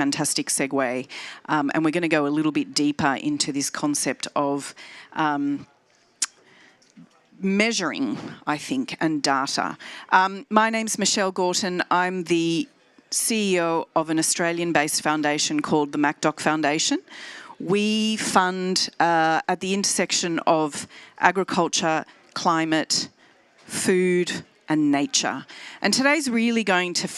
fantastic segue. And we're going to go a little bit deeper into this concept of measuring, I think, and data. My name's Michelle Gorton. I'm the CEO of an Australian-based foundation called the MacDoc Foundation. We fund at the intersection of agriculture, climate, food, and nature. And today's really going to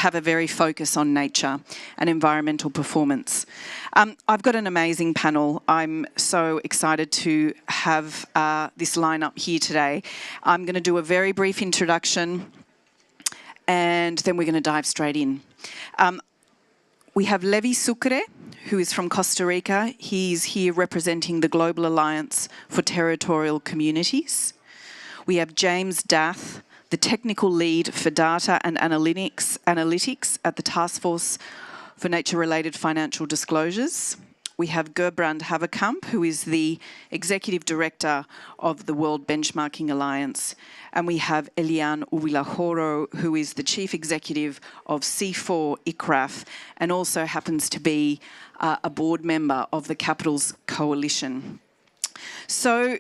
have a very focus on nature and environmental performance. I've got an amazing panel. I'm so excited to have this lineup here today. I'm going to do a very brief introduction and then we're going to dive straight in. We have Levi Sucre, who is from Costa Rica. He's here representing the Global Alliance for Territorial Communities. We have James Dath, the technical lead for data and analytics at the Task Force for Nature-Related Financial Disclosures. We have Gerbrand Haverkamp, who is the Executive Director of the World Benchmarking Alliance. And we have Eliane Uvilajoro, who is the Chief Executive of C4 ICRAF and also happens to be a board member of the Capitals Coalition. So,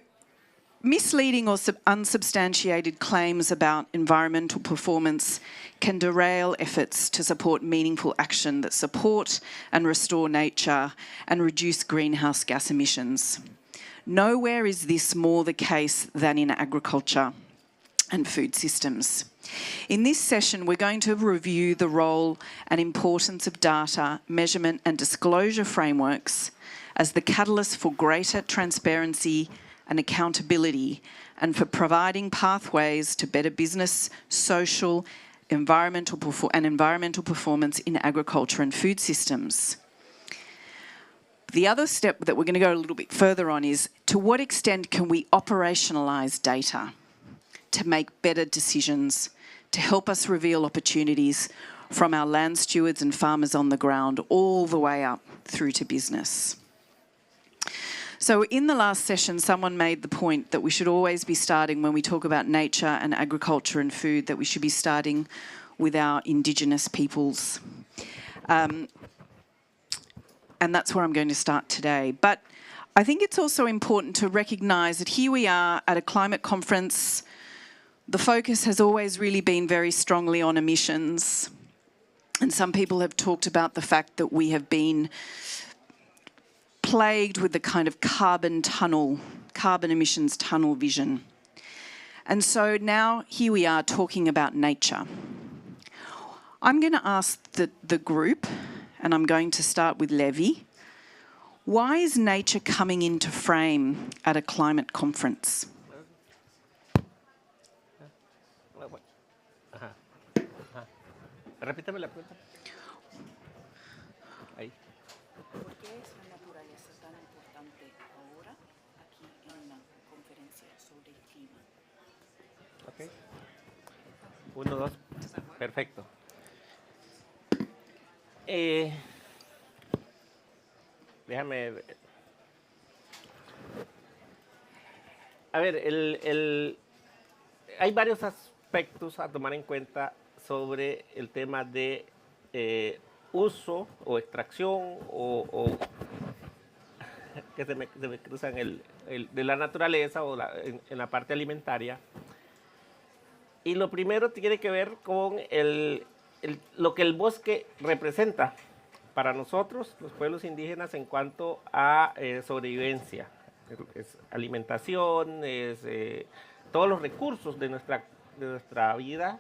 misleading or unsubstantiated claims about environmental performance can derail efforts to support meaningful action that support and restore nature and reduce greenhouse gas emissions. Nowhere is this more the case than in agriculture and food systems. In this session, we're going to review the role and importance of data, measurement and disclosure frameworks as the catalyst for greater transparency and accountability, and for providing pathways to better business, social, environmental performance in agriculture and food systems. The other step that we're going to go a little bit further on is, to what extent can we operationalize data to make better decisions, to help us reveal opportunities from our land stewards and farmers on the ground all the way up through to business. So in the last session, someone made the point that we should always be starting, when we talk about nature and agriculture and food, that we should be starting with our Indigenous peoples. And that's where I'm going to start today. But I think it's also important to recognise that here we are at a climate conference. The focus has always really been very strongly on emissions. And some people have talked about the fact that we have been plagued with the kind of carbon emissions tunnel vision. And so now here we are talking about nature. I'm going to ask the group, and I'm going to start with Levi, why is nature coming into frame at a climate conference? Repítame la pregunta. Ahí. ¿Por qué es la naturaleza tan importante ahora aquí en una conferencia sobre el clima? Ok. 1, 2. Perfecto. Déjame ver. A ver, hay varios aspectos a tomar en cuenta sobre el tema de uso o extracción o que se me cruzan de la naturaleza o en la parte alimentaria. Y lo primero tiene que ver con lo que el bosque representa para nosotros, los pueblos indígenas, en cuanto a sobrevivencia. Es alimentación, todos los recursos de nuestra vida,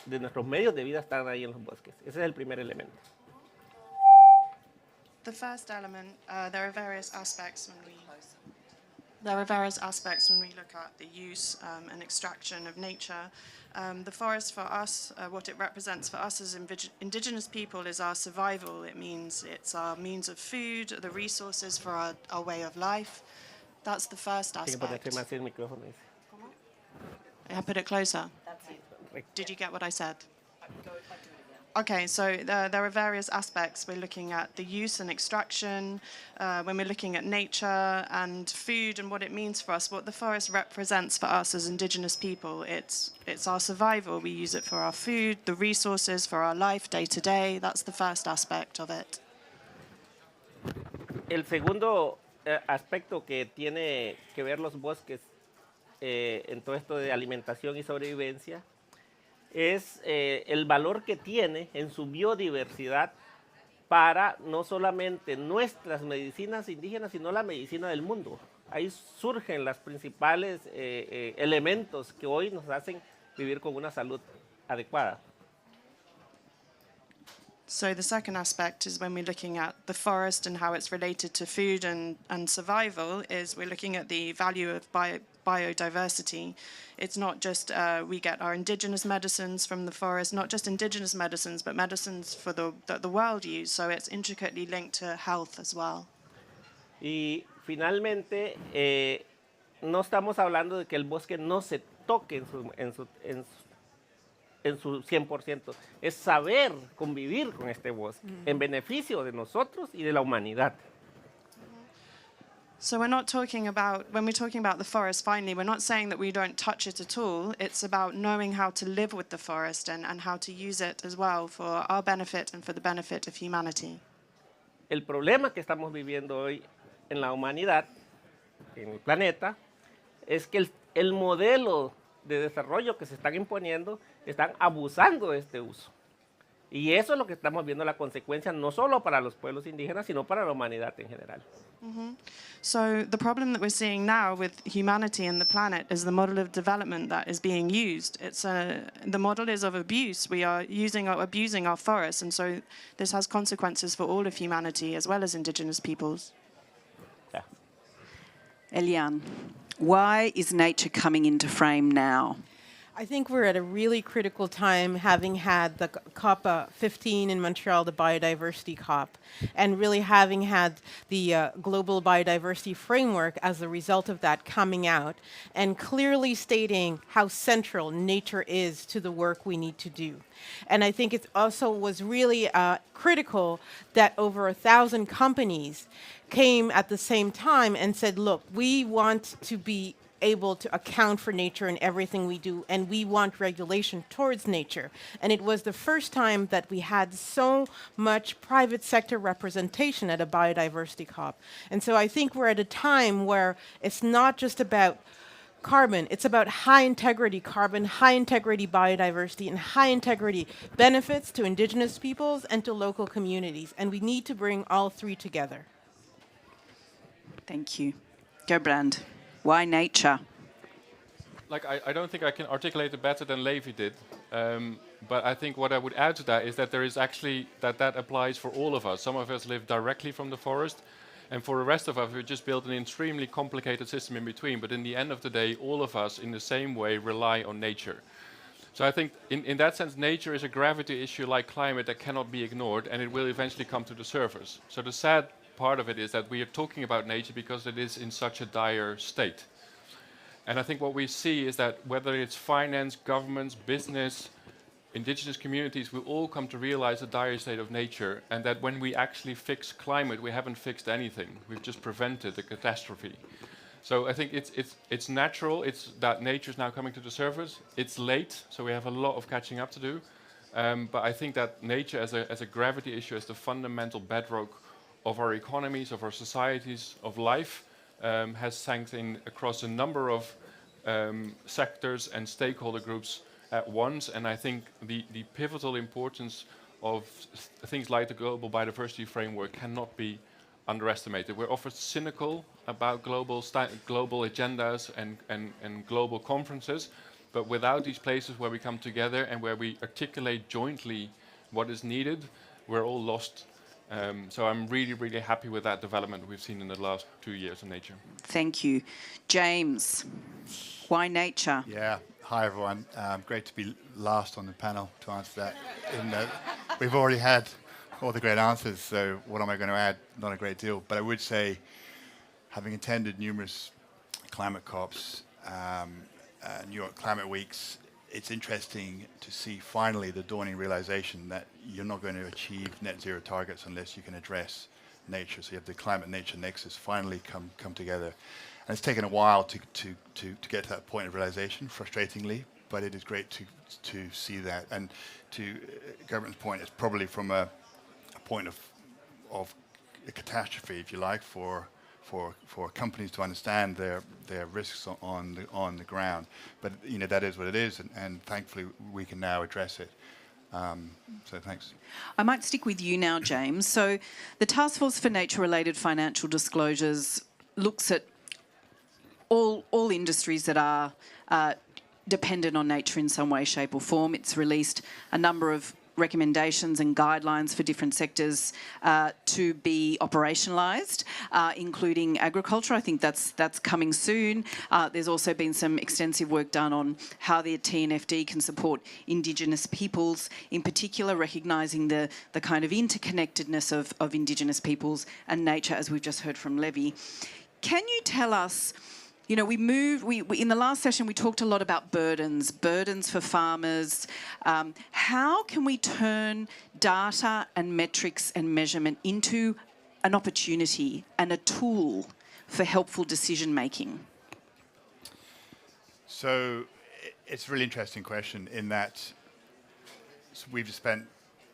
de nuestros medios de vida están ahí en los bosques. Ese es el primer elemento. The first element, there are various aspects when we look at the use and extraction of nature. The forest for us, what it represents for us as indigenous people is our survival. It means it's our means of food, the resources for our way of life. That's the first aspect. I put it closer. Did you get what I said? Okay, so there are various aspects. We're looking at the use and extraction, when we're looking at nature and food and what it means for us, what the forest represents for us as indigenous people. It's our survival. We use it for our food, the resources, for our life day to day. That's the first aspect of it. el segundo aspecto que tiene que ver los bosques en todo esto de alimentación y sobrevivencia es el valor que tiene en su biodiversidad para no solamente nuestras medicinas indígenas, sino la medicina del mundo. Ahí surgen los principales elementos que hoy nos hacen vivir con una salud adecuada. So the second aspect is when we're looking at the forest and how it's related to food and survival, is we're looking at the value of biodiversity. It's not just we get our indigenous medicines from the forest, not just indigenous medicines, but medicines for the world use. So it's intricately linked to health as well. Y finalmente, no estamos hablando de que el bosque no se toque en su 100%. Es saber convivir con este bosque en beneficio de nosotros y de la humanidad. So we're not talking about, when we're talking about the forest, finally, we're not saying that we don't touch it at all. It's about knowing how to live with the forest and how to use it as well for our benefit and for the benefit of humanity. El problema que estamos viviendo hoy en la humanidad, en el planeta, es que el modelo de desarrollo que se están imponiendo están abusando de este uso. Y eso es lo que estamos viendo la consecuencia no solo para los pueblos indígenas, sino para la humanidad en general. So the problem that we're seeing now with humanity and the planet is the model of development that is being used. The model is of abuse. We are abusing our forests, and so this has consequences for all of humanity as well as indigenous peoples. Yeah. Eliane, why is nature coming into frame now? I think we're at a really critical time, having had the COP 15 in Montreal, the biodiversity COP, and really having had the global biodiversity framework as a result of that coming out and clearly stating how central nature is to the work we need to do. And I think it also was really critical that over 1,000 companies came at the same time and said, look, we want to be able to account for nature in everything we do, and we want regulation towards nature. And it was the first time that we had so much private sector representation at a biodiversity COP. And so I think we're at a time where it's not just about carbon, it's about high integrity carbon, high integrity biodiversity, and high integrity benefits to indigenous peoples and to local communities. And we need to bring all three together. Thank you. Gerbrand. Why nature? Like, I don't think I can articulate it better than Levi did. But I think what I would add to that is that there is actually, that applies for all of us. Some of us live directly from the forest, and for the rest of us, we just built an extremely complicated system in between. But in the end of the day, all of us, in the same way, rely on nature. So I think, in that sense, nature is a gravity issue like climate that cannot be ignored, and it will eventually come to the surface. So the sad part of it is that we are talking about nature because it is in such a dire state. And I think what we see is that whether it's finance, governments, business, indigenous communities, we all come to realize the dire state of nature, and that when we actually fix climate, we haven't fixed anything. We've just prevented a catastrophe. So I think it's natural. It's that nature's now coming to the surface. It's late, so we have a lot of catching up to do. But I think that nature as a gravity issue, as the fundamental bedrock of our economies, of our societies, of life, has sank in across a number of sectors and stakeholder groups at once. And I think the pivotal importance of things like the Global Biodiversity Framework cannot be underestimated. We're often cynical about global agendas and global conferences, but without these places where we come together and where we articulate jointly what is needed, we're all lost. So I'm really, really happy with that development we've seen in the last 2 years in nature. Thank you. James, why nature? Yeah. Hi, everyone. Great to be last on the panel to answer that. We've already had all the great answers, so what am I going to add? Not a great deal. But I would say, having attended numerous climate COPs, New York Climate Weeks, it's interesting to see finally the dawning realization that you're not going to achieve net zero targets unless you can address nature. So you have the climate-nature nexus finally come together. And it's taken a while to get to that point of realization, frustratingly, but it is great to see that. And to Gerbrand's point, it's probably from a point of a catastrophe, if you like, for companies to understand their risks on the ground. But that is what it is, and thankfully we can now address it. So thanks. I might stick with you now, James. So the Task Force for Nature-Related Financial Disclosures looks at all industries that are dependent on nature in some way, shape or form. It's released a number of recommendations and guidelines for different sectors to be operationalised, including agriculture. I think that's coming soon. There's also been some extensive work done on how the TNFD can support Indigenous peoples, in particular recognising the kind of interconnectedness of Indigenous peoples and nature, as we've just heard from Levy. Can you tell us, we in the last session we talked a lot about burdens for farmers. How can we turn data and metrics and measurement into an opportunity and a tool for helpful decision making? So it's a really interesting question in that we've just spent,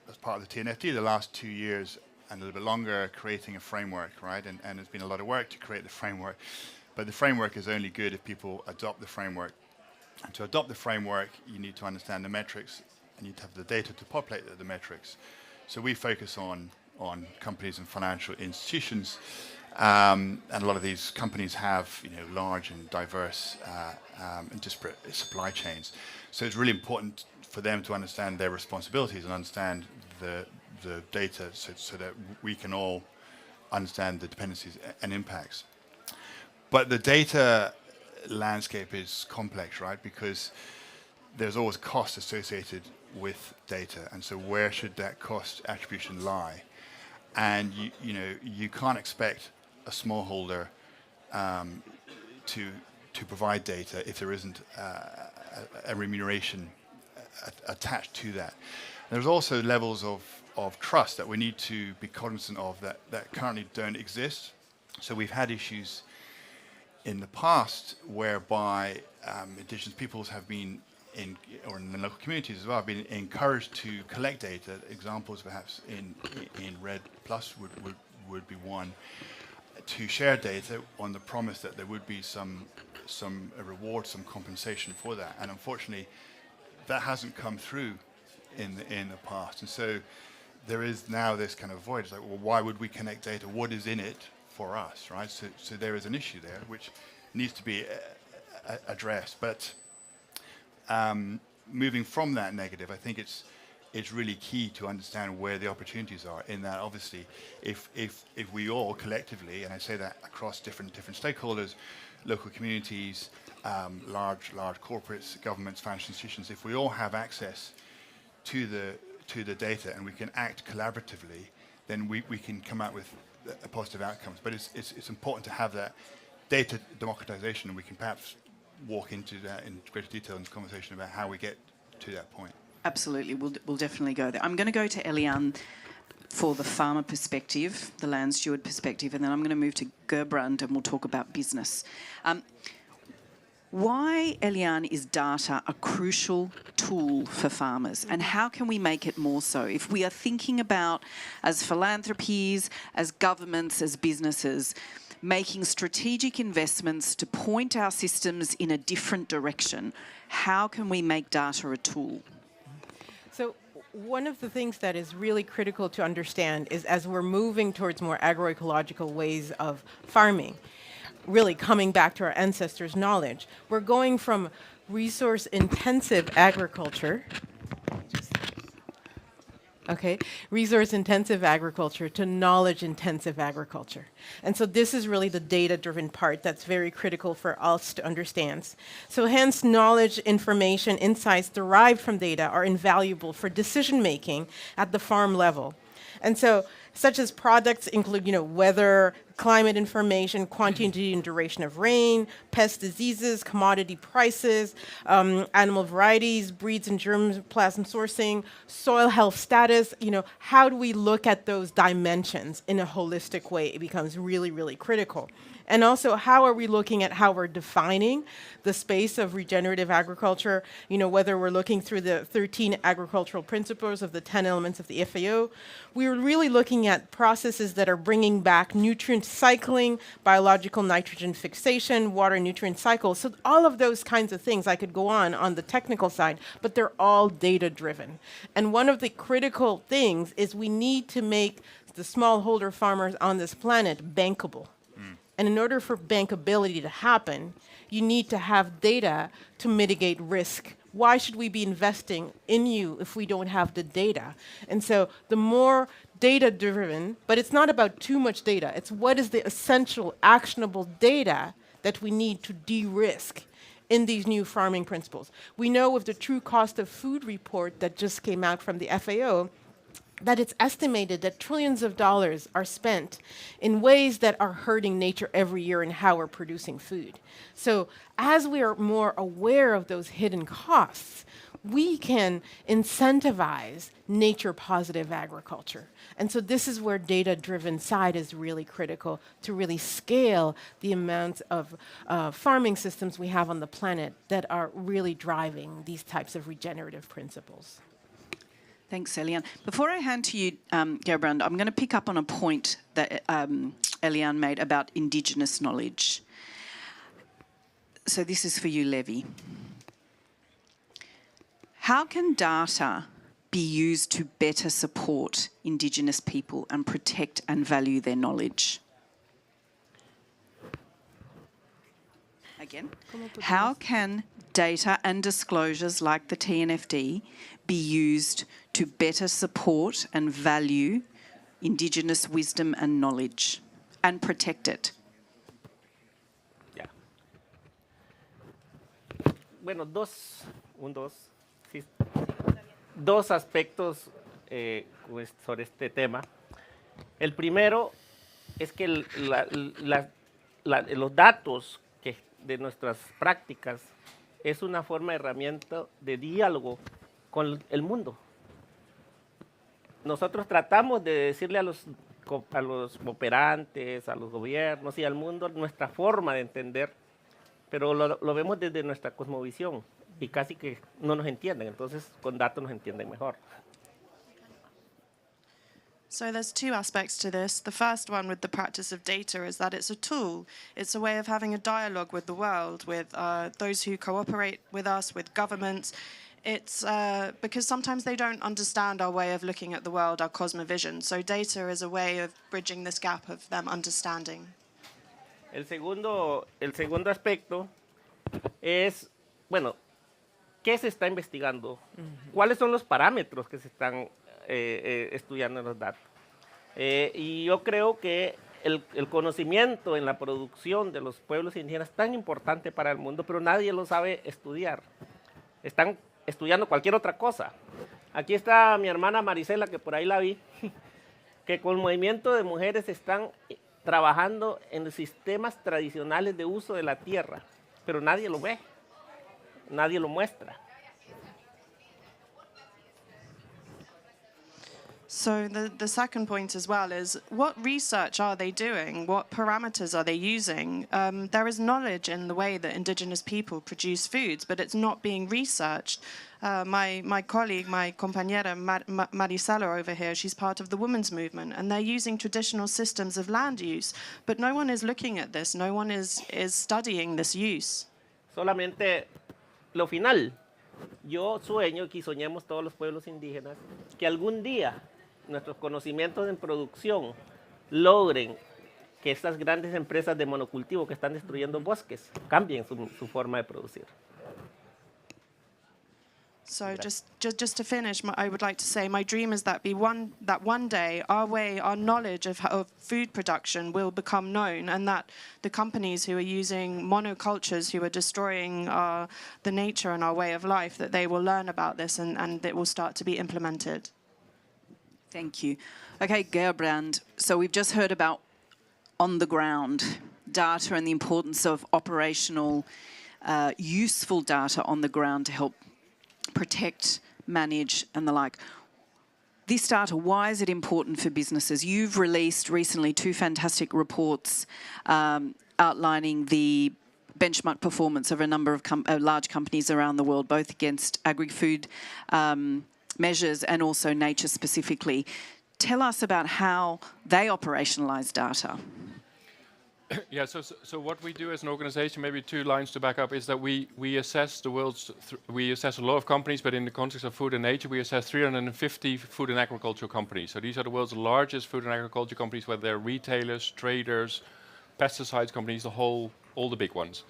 as part of the TNFD, the last 2 years and a little bit longer creating a framework, right? And there's been a lot of work to create the framework. But the framework is only good if people adopt the framework. And to adopt the framework, you need to understand the metrics, and you need to have the data to populate the metrics. So we focus on companies and financial institutions, and a lot of these companies have large and diverse and disparate supply chains. So it's really important for them to understand their responsibilities and understand the data, so that we can all understand the dependencies and impacts. But the data landscape is complex, right? Because there's always cost associated with data, and so where should that cost attribution lie? And you can't expect a smallholder to provide data if there isn't a remuneration attached to that. There's also levels of trust that we need to be cognizant of that currently don't exist. So we've had issues in the past whereby Indigenous peoples have been or in the local communities as well, have been encouraged to collect data. Examples perhaps in Red Plus would be one, to share data on the promise that there would be some reward, some compensation for that. And unfortunately, that hasn't come through in the past. And so there is now this kind of void. It's like, well, why would we connect data? What is in it for us, right? So there is an issue there which needs to be addressed. But moving from that negative, I think it's really key to understand where the opportunities are. In that, obviously, if we all collectively, and I say that across different stakeholders, local communities, large corporates, governments, financial institutions, if we all have access to the data and we can act collaboratively, then we can come out with positive outcomes. But it's important to have that data democratization, and we can perhaps walk into that in greater detail in this conversation about how we get to that point. Absolutely, we'll definitely go there. I'm going to go to Eliane for the farmer perspective, the land steward perspective, and then I'm going to move to Gerbrand and we'll talk about business. Why, Eliane, is data a crucial tool for farmers, and how can we make it more so? If we are thinking about, as philanthropies, as governments, as businesses, making strategic investments to point our systems in a different direction, how can we make data a tool? So one of the things that is really critical to understand is, as we're moving towards more agroecological ways of farming, really coming back to our ancestors' knowledge, we're going from resource-intensive agriculture, resource-intensive agriculture to knowledge-intensive agriculture. And so this is really the data-driven part that's very critical for us to understand. So hence, knowledge, information, insights derived from data are invaluable for decision-making at the farm level. And so, such as products include, weather, climate information, quantity and duration of rain, pest diseases, commodity prices, animal varieties, breeds and germplasm sourcing, soil health status. You know, how do we look at those dimensions in a holistic way? It becomes really, really critical. And also, how are we looking at how we're defining the space of regenerative agriculture? You know, whether we're looking through the 13 agricultural principles of the 10 elements of the FAO, we're really looking at processes that are bringing back nutrient cycling, biological nitrogen fixation, water nutrient cycles. So all of those kinds of things, I could go on the technical side, but they're all data-driven. And one of the critical things is we need to make the smallholder farmers on this planet bankable. And in order for bankability to happen, you need to have data to mitigate risk. Why should we be investing in you if we don't have the data? And so the more data-driven, but it's not about too much data, it's what is the essential actionable data that we need to de-risk in these new farming principles. We know with the true cost of food report that just came out from the FAO, that it's estimated that trillions of dollars are spent in ways that are hurting nature every year in how we're producing food. So as we are more aware of those hidden costs, we can incentivize nature-positive agriculture. And so this is where data-driven side is really critical to really scale the amount of farming systems we have on the planet that are really driving these types of regenerative principles. Thanks, Eliane. Before I hand to you, Gerbrand, I'm going to pick up on a point that Eliane made about Indigenous knowledge. So this is for you, Levi. How can data be used to better support Indigenous people and protect and value their knowledge? Again, how can data and disclosures like the TNFD be used to better support and value Indigenous wisdom and knowledge and protect it? Ya. Bueno, dos aspectos sobre este tema. El primero es que los datos de nuestras prácticas es una forma de herramienta de diálogo con el mundo. Nosotros tratamos de decirle a los operantes, a los gobiernos y al mundo nuestra forma de entender, pero lo vemos desde nuestra cosmovisión y casi que no nos entienden, entonces con datos nos entienden mejor. So there's two aspects to this. The first one with the practice of data is that it's a tool. It's a way of having a dialogue with the world, with those who cooperate with us, with governments. It's because sometimes they don't understand our way of looking at the world, our cosmovision. So data is a way of bridging this gap of them understanding. El segundo aspecto es, bueno, ¿qué se está investigando? ¿Cuáles son los parámetros que se están estudiando en los datos? Y yo creo que el conocimiento en la producción de los pueblos indígenas es tan importante para el mundo, pero nadie lo sabe estudiar. Están estudiando cualquier otra cosa. Aquí está mi hermana Marisela, que por ahí la vi, que con el movimiento de mujeres están trabajando en los sistemas tradicionales de uso de la tierra, pero nadie lo ve, nadie lo muestra. So the second point as well is, what research are they doing? What parameters are they using? There is knowledge in the way that indigenous people produce foods, but it's not being researched. My colleague, my compañera Marisela over here, she's part of the women's movement, and they're using traditional systems of land use, but no one is looking at this. No one is studying this use. Solamente lo final. Yo sueño, que soñemos todos los pueblos indígenas, que algún día nuestros conocimientos en producción logren que estas grandes empresas de monocultivo que están destruyendo bosques cambien su forma de producir. So just to finish, I would like to say my dream is that one day our knowledge of food production will become known, and that the companies who are using monocultures, who are destroying the nature and our way of life, that they will learn about this and it will start to be implemented. Thank you. Okay, Gerbrand, so we've just heard about on the ground data and the importance of operational, useful data on the ground to help protect, manage, and the like. This data, why is it important for businesses? You've released recently 2 fantastic reports outlining the benchmark performance of a number of large companies around the world, both against agri-food measures and also nature specifically. Tell us about how they operationalise data. Yeah, so what we do as an organization, maybe 2 lines to back up, is that we assess the world's, we assess a lot of companies, but in the context of food and nature, we assess 350 food and agricultural companies. So these are the world's largest food and agriculture companies, whether they're retailers, traders, pesticides companies, all the big ones.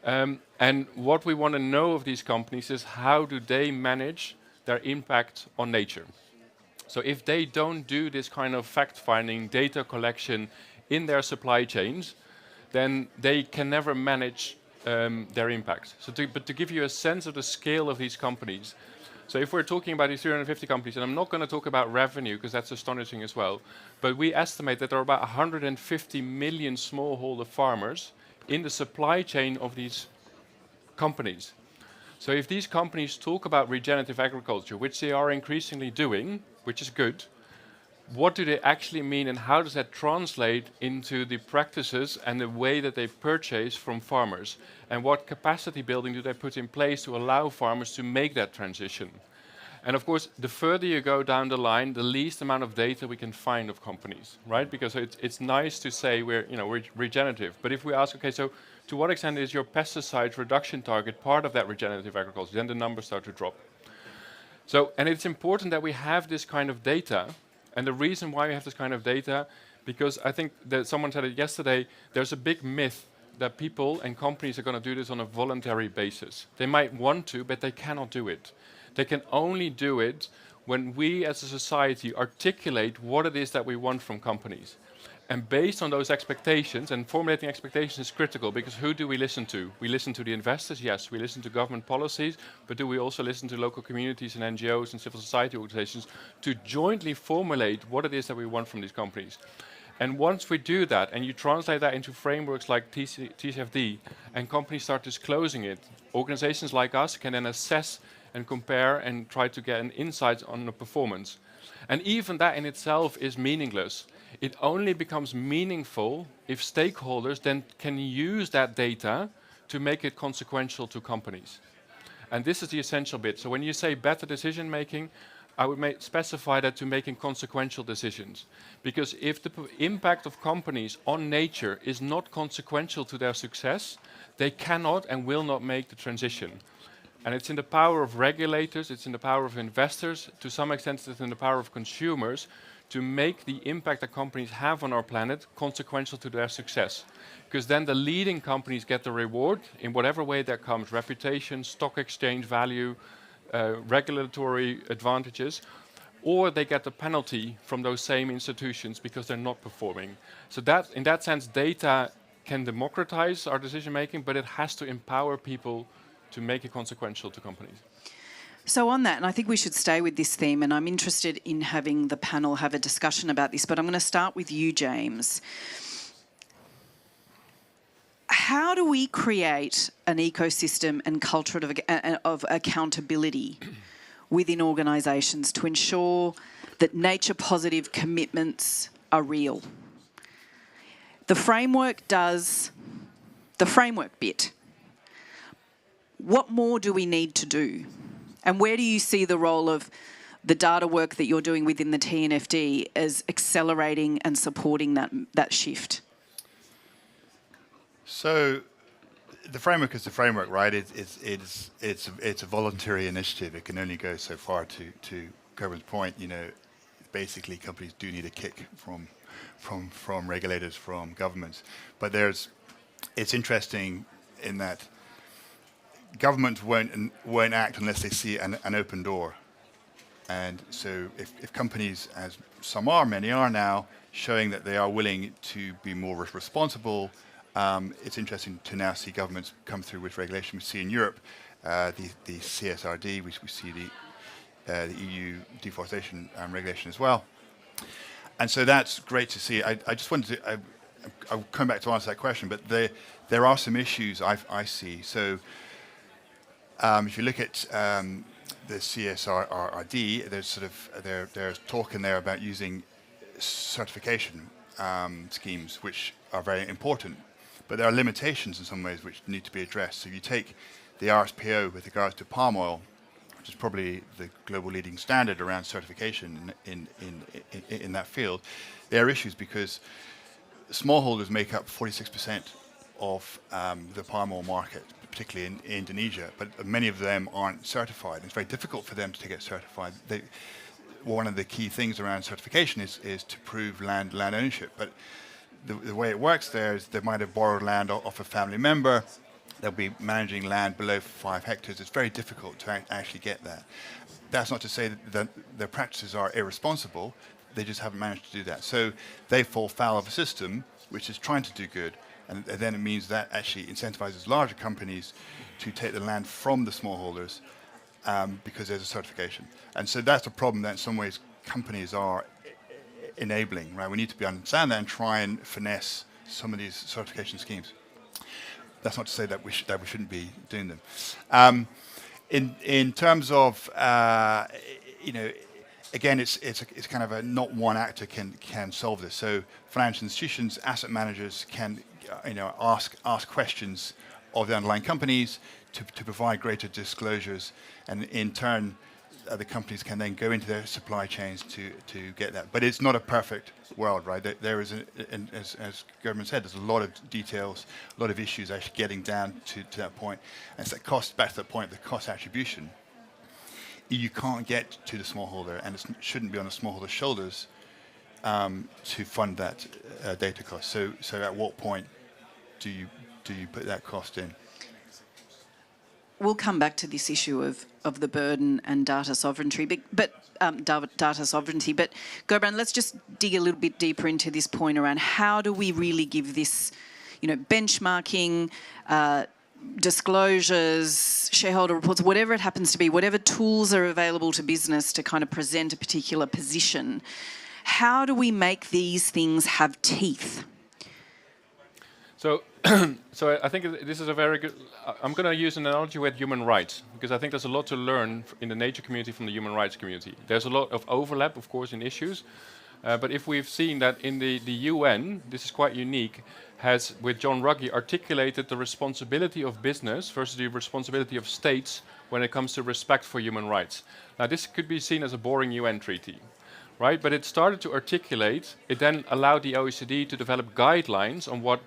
And what we want to know of these companies is how do they manage their impact on nature. So if they don't do this kind of fact-finding, data collection in their supply chains, then they can never manage their impact. So but to give you a sense of the scale of these companies, so if we're talking about these 350 companies, and I'm not going to talk about revenue because that's astonishing as well, but we estimate that there are about 150 million smallholder farmers in the supply chain of these companies. So if these companies talk about regenerative agriculture, which they are increasingly doing, which is good, what do they actually mean and how does that translate into the practices and the way that they purchase from farmers? And what capacity building do they put in place to allow farmers to make that transition? And of course, the further you go down the line, the least amount of data we can find of companies, right? Because it's nice to say we're regenerative, but if we ask, okay, so to what extent is your pesticide reduction target part of that regenerative agriculture? Then the numbers start to drop. So, and it's important that we have this kind of data. And the reason why we have this kind of data, because I think that someone said it yesterday, there's a big myth that people and companies are going to do this on a voluntary basis. They might want to, but they cannot do it. They can only do it when we as a society articulate what it is that we want from companies. And based on those expectations, and formulating expectations is critical, because who do we listen to? We listen to the investors, yes. We listen to government policies, but do we also listen to local communities and NGOs and civil society organizations to jointly formulate what it is that we want from these companies? And once we do that, and you translate that into frameworks like TCFD, and companies start disclosing it, organizations like us can then assess and compare and try to get an insight on the performance. And even that in itself is meaningless. It only becomes meaningful if stakeholders then can use that data to make it consequential to companies. And this is the essential bit. So when you say better decision making, I would specify that to making consequential decisions. Because if the impact of companies on nature is not consequential to their success, they cannot and will not make the transition. And it's in the power of regulators, it's in the power of investors, to some extent it's in the power of consumers, to make the impact that companies have on our planet consequential to their success. Because then the leading companies get the reward in whatever way that comes, reputation, stock exchange value, regulatory advantages, or they get the penalty from those same institutions because they're not performing. So that, in that sense, data can democratize our decision making, but it has to empower people to make it consequential to companies. So on that, and I think we should stay with this theme, and I'm interested in having the panel have a discussion about this, but I'm going to start with you, James. How do we create an ecosystem and culture of accountability within organisations to ensure that nature-positive commitments are real? The framework does the framework bit. What more do we need to do? And where do you see the role of the data work that you're doing within the TNFD as accelerating and supporting that shift? So the framework is the framework, right? It's a voluntary initiative. It can only go so far. To Kerwin's point, basically companies do need a kick from regulators, from governments. But it's interesting in that governments won't act unless they see an open door. And so if companies, as many are now, showing that they are willing to be more responsible, it's interesting to now see governments come through with regulation. We see in Europe the CSRD, we see the EU deforestation regulation as well. And so that's great to see. I just wanted to I'll come back to answer that question, but there are some issues I see. So if you look at the CSRD, there's talk in there about using certification schemes, which are very important, but there are limitations in some ways which need to be addressed. So if you take the RSPO with regards to palm oil, which is probably the global leading standard around certification in that field, there are issues because smallholders make up 46% of the palm oil market, particularly in Indonesia, but many of them aren't certified. It's very difficult for them to get certified. One of the key things around certification is to prove land ownership, but the way it works there is they might have borrowed land off a family member. They'll be managing land below 5 hectares. It's very difficult to actually get that. That's not to say that their practices are irresponsible. They just haven't managed to do that. So they fall foul of a system which is trying to do good, and then it means that actually incentivizes larger companies to take the land from the smallholders because there's a certification. And so that's a problem that in some ways companies are enabling, right? We need to understand that and try and finesse some of these certification schemes. That's not to say that we shouldn't be doing them. In terms of again, it's kind of a not one actor can solve this. So financial institutions, asset managers can ask questions of the underlying companies to provide greater disclosures, and in turn, the companies can then go into their supply chains to get that. But it's not a perfect world, right? There is, as Gerben said, there's a lot of details, a lot of issues actually getting down to that point. And it's back to that point, the cost attribution. You can't get to the smallholder, and it shouldn't be on the smallholder's shoulders to fund that data cost. So at what point do you put that cost in? We'll come back to this issue of the burden and data sovereignty, but data sovereignty. But Gerben, let's just dig a little bit deeper into this point around how do we really give this, benchmarking, disclosures, shareholder reports, whatever it happens to be, whatever tools are available to business to kind of present a particular position. How do we make these things have teeth? So I think this is a very good. I'm going to use an analogy with human rights, because I think there's a lot to learn in the nature community from the human rights community. There's a lot of overlap, of course, in issues. But if we've seen that in the UN, this is quite unique, has, with John Ruggie, articulated the responsibility of business versus the responsibility of states when it comes to respect for human rights. Now, this could be seen as a boring UN treaty, right? But it started to articulate, it then allowed the OECD to develop guidelines on what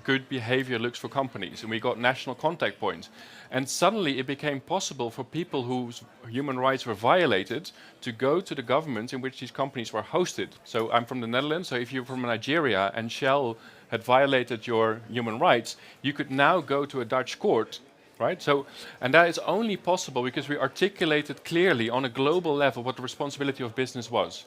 good behavior looks for companies, and we got national contact points. And suddenly it became possible for people whose human rights were violated to go to the governments in which these companies were hosted. So I'm from the Netherlands, so if you're from Nigeria and Shell had violated your human rights, you could now go to a Dutch court, right? So, and that is only possible because we articulated clearly on a global level what the responsibility of business was.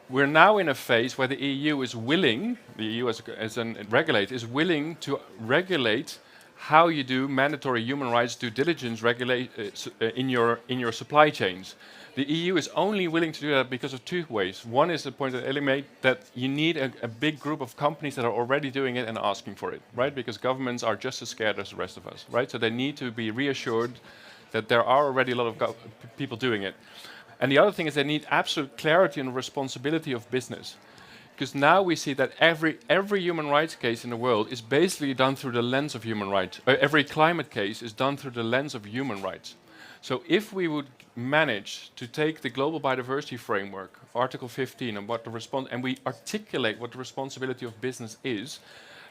We're now in a phase where the EU is willing, the EU as a regulator, is willing to regulate how you do mandatory human rights due diligence in your supply chains. The EU is only willing to do that because of two ways. One is the point that Ellie made, that you need a big group of companies that are already doing it and asking for it, right? Because governments are just as scared as the rest of us, right? So they need to be reassured that there are already a lot of people doing it. And the other thing is they need absolute clarity on the responsibility of business. Because now we see that every human rights case in the world is basically done through the lens of human rights. Every climate case is done through the lens of human rights. So if we would manage to take the Global Biodiversity Framework, Article 15, and we articulate what the responsibility of business is,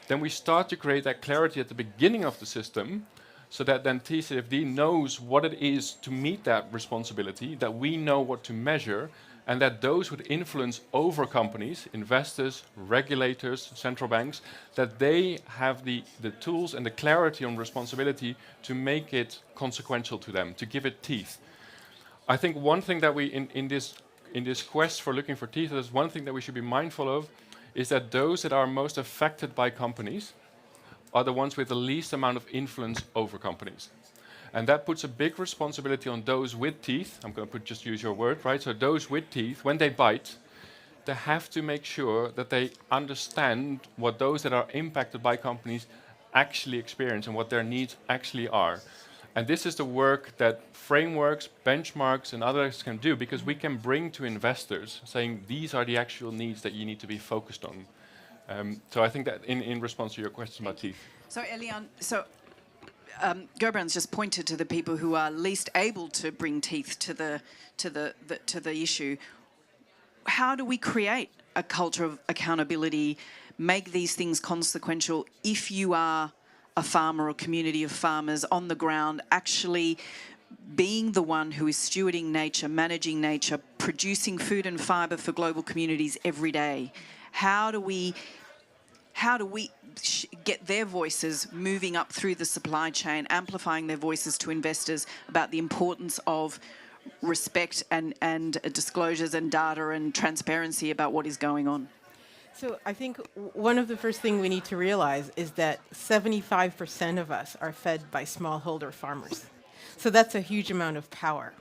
then we start to create that clarity at the beginning of the system, so that then TCFD knows what it is to meet that responsibility, that we know what to measure, and that those with influence over companies, investors, regulators, central banks, that they have the tools and the clarity on responsibility to make it consequential to them, to give it teeth. I think one thing that we, in this quest for looking for teeth, there's one thing that we should be mindful of, is that those that are most affected by companies are the ones with the least amount of influence over companies. And that puts a big responsibility on those with teeth. I'm going to just use your word, right? So those with teeth, when they bite, they have to make sure that they understand what those that are impacted by companies actually experience and what their needs actually are. And this is the work that frameworks, benchmarks, and others can do, because we can bring to investors saying these are the actual needs that you need to be focused on. So I think that in response to your question about teeth. So Eliane, Gerbrand's just pointed to the people who are least able to bring teeth to the issue. How do we create a culture of accountability, make these things consequential if you are a farmer or community of farmers on the ground, actually being the one who is stewarding nature, managing nature, producing food and fibre for global communities every day? How do we get their voices moving up through the supply chain, amplifying their voices to investors about the importance of respect and disclosures and data and transparency about what is going on? So I think one of the first things we need to realize is that 75% of us are fed by smallholder farmers. So that's a huge amount of power.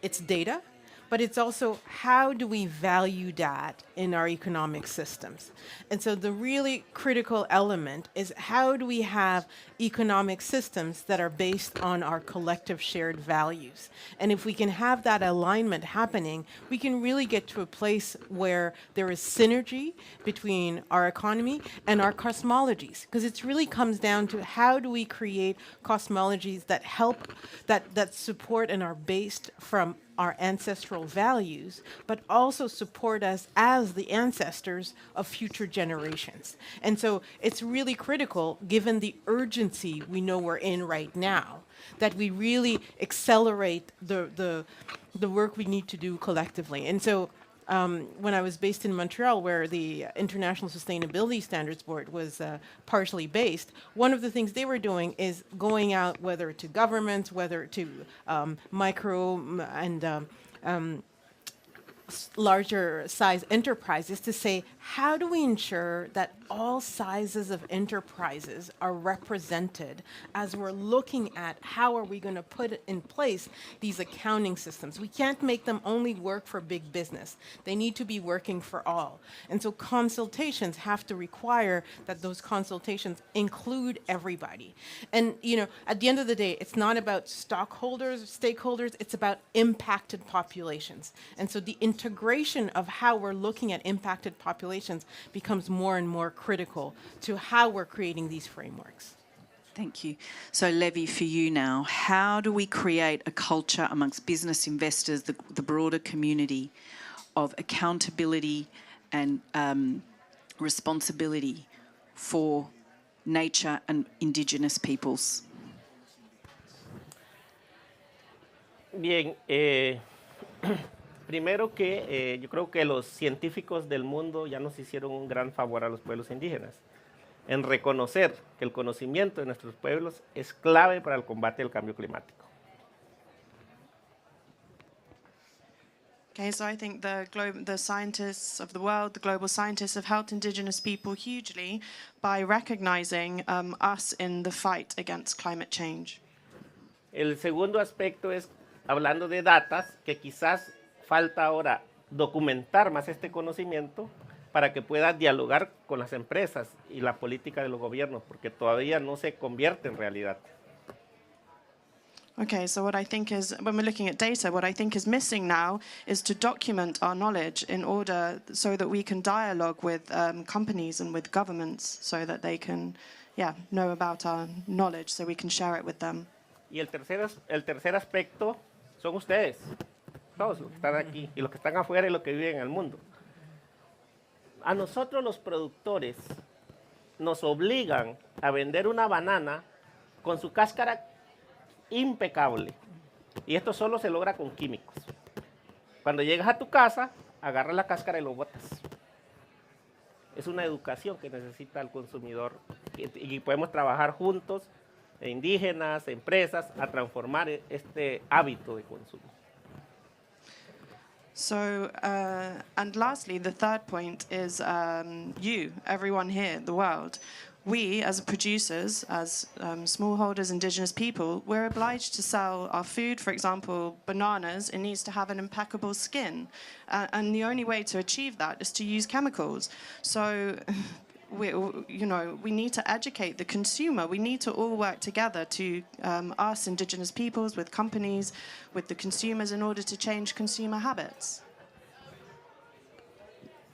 It's data, but it's also how do we value that in our economic systems? And so the really critical element is how do we have economic systems that are based on our collective shared values? And if we can have that alignment happening, we can really get to a place where there is synergy between our economy and our cosmologies. Because it really comes down to how do we create cosmologies that help, that support and are based from our ancestral values, but also support us as the ancestors of future generations. And so it's really critical, given the urgency we know we're in right now, that we really accelerate the work we need to do collectively. And so when I was based in Montreal, where the International Sustainability Standards Board was partially based, one of the things they were doing is going out, whether to governments, whether to micro and larger size enterprises, to say, how do we ensure that all sizes of enterprises are represented as we're looking at how are we going to put in place these accounting systems? We can't make them only work for big business. They need to be working for all. And so consultations have to require that those consultations include everybody. And, you know, at the end of the day, it's not about stockholders, stakeholders, it's about impacted populations. And so the integration of how we're looking at impacted populations becomes more and more critical to how we're creating these frameworks. Thank you. So Levi, for you now, how do we create a culture amongst business investors, the broader community, of accountability and responsibility for nature and Indigenous peoples? Bien, primero que yo creo que los científicos del mundo ya nos hicieron un gran favor a los pueblos indígenas en reconocer que el conocimiento de nuestros pueblos es clave para el combate al cambio climático. Okay, so I think the scientists of the world, the global scientists, have helped Indigenous people hugely by recognizing us in the fight against climate change. El segundo aspecto es, hablando de datas, que quizás falta ahora documentar más este conocimiento para que pueda dialogar con las empresas y la política de los gobiernos, porque todavía no se convierte en realidad. Okay, so what I think is, when we're looking at data, what I think is missing now is to document our knowledge in order so that we can dialogue with companies and with governments so that they can, know about our knowledge so we can share it with them. Y el tercer aspecto son ustedes, todos los que están aquí y los que están afuera y los que viven en el mundo. A nosotros los productores nos obligan a vender una banana con su cáscara impecable. Y esto solo se logra con químicos. Cuando llegas a tu casa, agarras la cáscara y lo botas. Es una educación que necesita el consumidor y podemos trabajar juntos, indígenas, empresas, a transformar este hábito de consumo. So, and lastly, the third point is you, everyone here, the world. we, as producers, as smallholders, indigenous people, we're obliged to sell our food. For example, bananas, it needs to have an impeccable skin. And the only way to achieve that is to use chemicals. So we need to educate the consumer. We need to all work together to, us, indigenous peoples, with companies, with the consumers, in order to change consumer habits.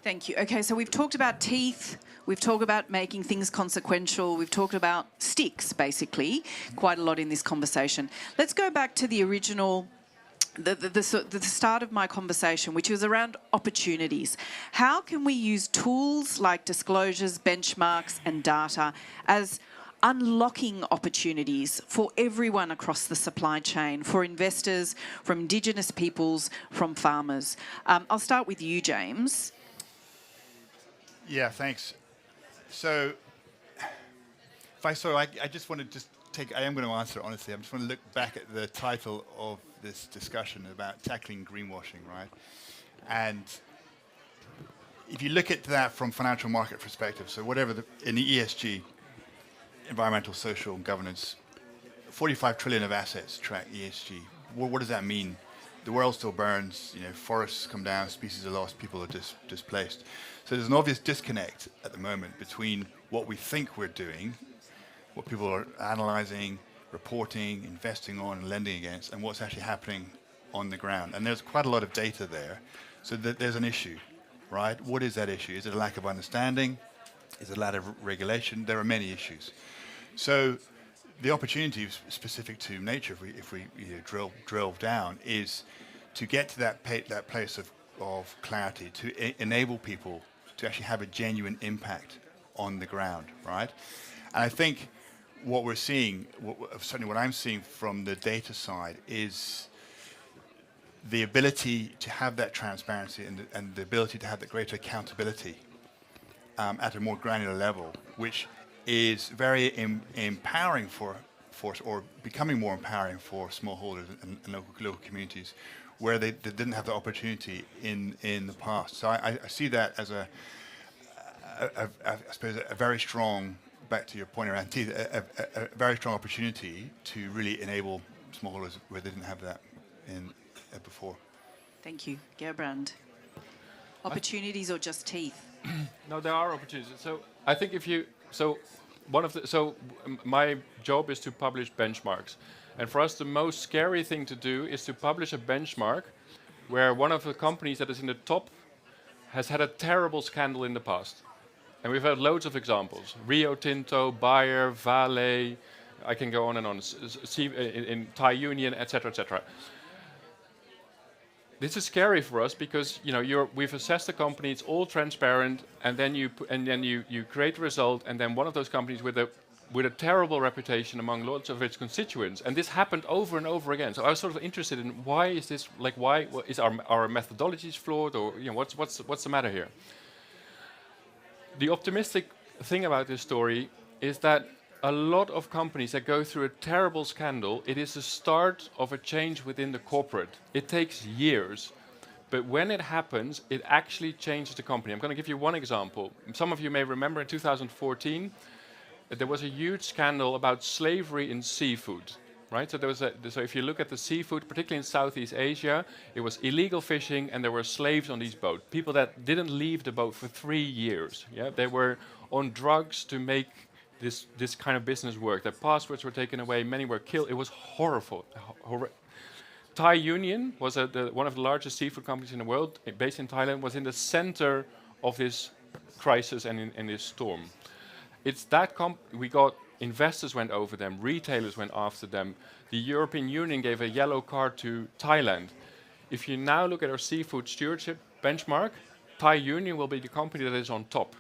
Thank you. Okay, so we've talked about teeth, we've talked about making things consequential, we've talked about sticks, basically, quite a lot in this conversation. Let's go back to the original, the start of my conversation, which was around opportunities. How can we use tools like disclosures, benchmarks, and data as unlocking opportunities for everyone across the supply chain, for investors, from Indigenous peoples, from farmers? I'll start with you, James. Yeah, thanks. So, I just want to I am going to answer honestly. I just want to look back at the title of this discussion about tackling greenwashing, right? And if you look at that from financial market perspective, so whatever in the ESG, environmental, social, and governance, 45 trillion of assets track ESG. What does that mean? The world still burns, forests come down, species are lost, people are displaced. So there's an obvious disconnect at the moment between what we think we're doing, what people are analyzing, reporting, investing on, and lending against, and what's actually happening on the ground. And there's quite a lot of data there. So there's an issue, right? What is that issue? Is it a lack of understanding? Is it a lack of regulation? There are many issues. So the opportunity specific to nature, if we drill down, is to get to that place of clarity, to enable people to actually have a genuine impact on the ground, right? And I think what we're seeing, certainly what I'm seeing from the data side, is the ability to have that transparency and the ability to have that greater accountability at a more granular level, which is very empowering for or becoming more empowering for smallholders and local communities where they didn't have the opportunity in the past. So I see that as I suppose a very strong, back to your point around teeth, a very strong opportunity to really enable smallholders where they didn't have that before. Thank you. Gerbrand. Opportunities or just teeth? No, there are opportunities. So I think my job is to publish benchmarks. And for us, the most scary thing to do is to publish a benchmark where one of the companies that is in the top has had a terrible scandal in the past. And we've had loads of examples. Rio Tinto, Bayer, Vale, I can go on and on, in Thai Union, etc., etc. This is scary for us because we've assessed the company, it's all transparent, and then you create a result, and then one of those companies with a terrible reputation among lots of its constituents, and this happened over and over again. So I was sort of interested in why is this why is our methodologies flawed, or what's the matter here? The optimistic thing about this story is that a lot of companies that go through a terrible scandal, it is the start of a change within the corporate. It takes years, but when it happens, it actually changes the company. I'm going to give you one example. Some of you may remember in 2014, there was a huge scandal about slavery in seafood, right? So if you look at the seafood, particularly in Southeast Asia, it was illegal fishing, and there were slaves on these boats, people that didn't leave the boat for 3 years. Yeah, they were on drugs to make this kind of business work. Their passports were taken away, many were killed. It was horrible. Thai Union was one of the largest seafood companies in the world, based in Thailand, was in the center of this crisis and in this storm. It's that investors went over them, retailers went after them. The European Union gave a yellow card to Thailand. If you now look at our seafood stewardship benchmark, Thai Union will be the company that is on top.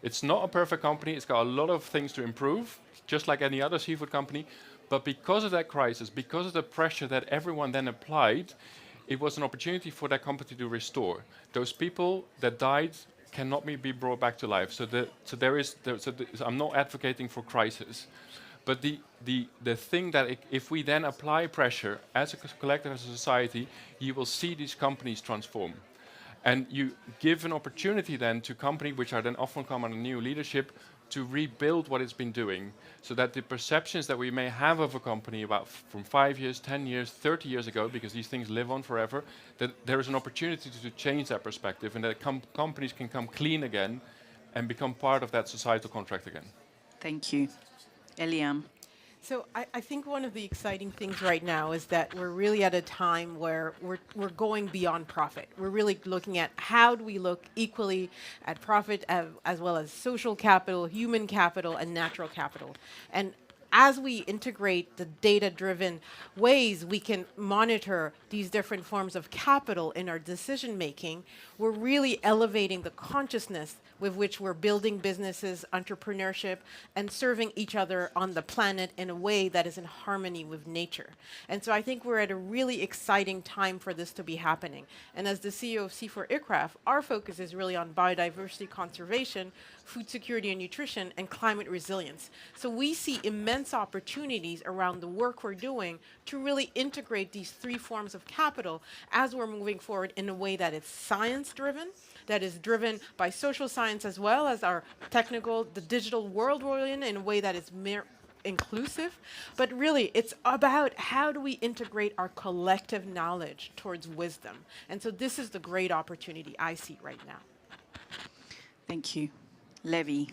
It's not a perfect company, it's got a lot of things to improve, just like any other seafood company, but because of that crisis, because of the pressure that everyone then applied, it was an opportunity for that company to restore. Those people that died cannot be brought back to life. I'm not advocating for crisis, but the thing that if we then apply pressure as a collective, as a society, you will see these companies transform. And you give an opportunity then to companies which are then often come under new leadership to rebuild what it's been doing, so that the perceptions that we may have of a company about from 5 years, 10 years, 30 years ago, because these things live on forever, that there is an opportunity to change that perspective and that companies can come clean again and become part of that societal contract again. Thank you. Eliane. So I think one of the exciting things right now is that we're really at a time where we're going beyond profit. We're really looking at how do we look equally at profit as well as social capital, human capital, and natural capital. And as we integrate the data-driven ways we can monitor these different forms of capital in our decision making, we're really elevating the consciousness with which we're building businesses, entrepreneurship, and serving each other on the planet in a way that is in harmony with nature. And so I think we're at a really exciting time for this to be happening. And as the CEO of C4ICRAF, our focus is really on biodiversity conservation, food security and nutrition, and climate resilience. So we see immense opportunities around the work we're doing to really integrate these three forms of capital as we're moving forward in a way that is science-driven, that is driven by social science as well as our technical, the digital world we're in a way that is inclusive. But really, it's about how do we integrate our collective knowledge towards wisdom. And so this is the great opportunity I see right now. Thank you. Levi,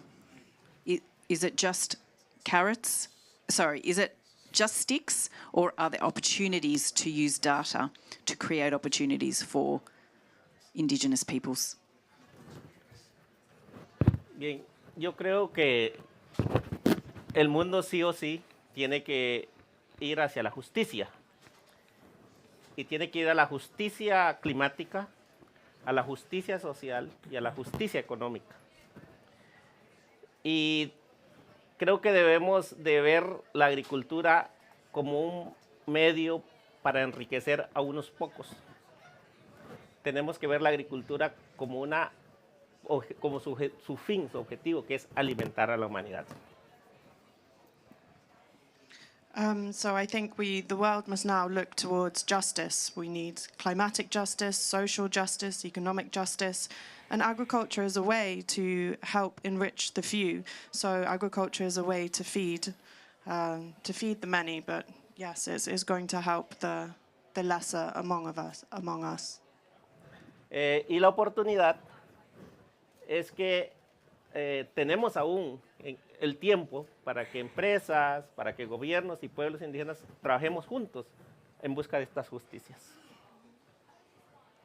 is it just carrots? Sorry, is it just sticks, or are there opportunities to use data to create opportunities for Indigenous peoples? Bien, yo creo que el mundo sí o sí tiene que ir hacia la justicia. Y tiene que ir a la justicia climática, a la justicia social y a la justicia económica. Y creo que debemos de ver la agricultura como un medio para enriquecer a unos pocos. Tenemos que ver la agricultura como su fin, su objetivo, que es alimentar a la humanidad. So I think the world must now look towards justice. We need climatic justice, social justice, economic justice, and agriculture is a way to help enrich the few. So agriculture is a way to feed the many, but yes, it's going to help the lesser among us. Y la oportunidad es que tenemos aún el tiempo para que empresas, para que gobiernos y pueblos indígenas trabajemos juntos en busca de estas justicias.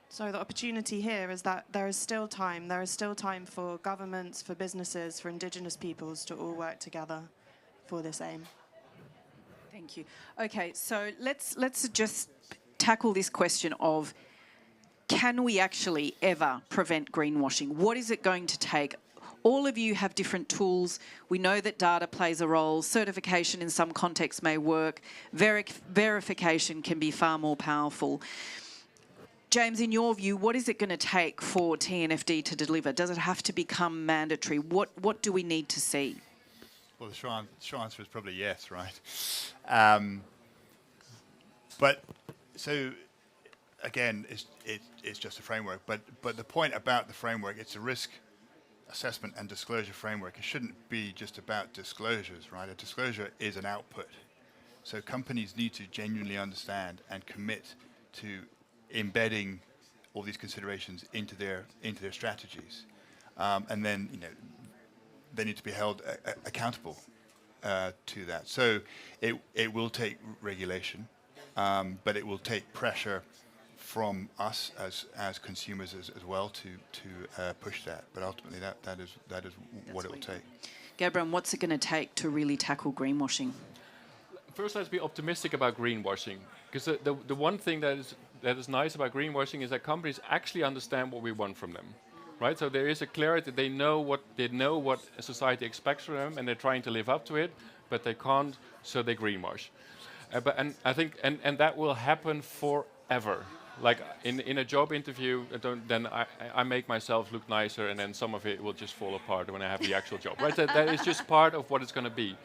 So the opportunity here is that there is still time for governments, for businesses, for indigenous peoples to all work together for this aim. Thank you. Okay, so let's just tackle this question of, can we actually ever prevent greenwashing? What is it going to take? All of you have different tools. We know that data plays a role. Certification in some contexts may work. Verification can be far more powerful. James, in your view, what is it going to take for TNFD to deliver? Does it have to become mandatory? What do we need to see? Well, the short answer is probably yes, right? But so again, it's just a framework. But the point about the framework, it's a risk assessment and disclosure framework. It shouldn't be just about disclosures, right? A disclosure is an output. So companies need to genuinely understand and commit to embedding all these considerations into their strategies, and then they need to be held accountable to that. So it will take regulation, but it will take pressure from us as consumers as well to push that. But ultimately, that is what it will take. Gabran, what's it going to take to really tackle greenwashing? First, let's be optimistic about greenwashing, because the one thing that is nice about greenwashing is that companies actually understand what we want from them, right? So there is a clarity. They know what society expects from them, and they're trying to live up to it, but they can't, so they greenwash. And I think that will happen forever. Like in a job interview, then I make myself look nicer, and then some of it will just fall apart when I have the actual job, right? That is just part of what it's going to be.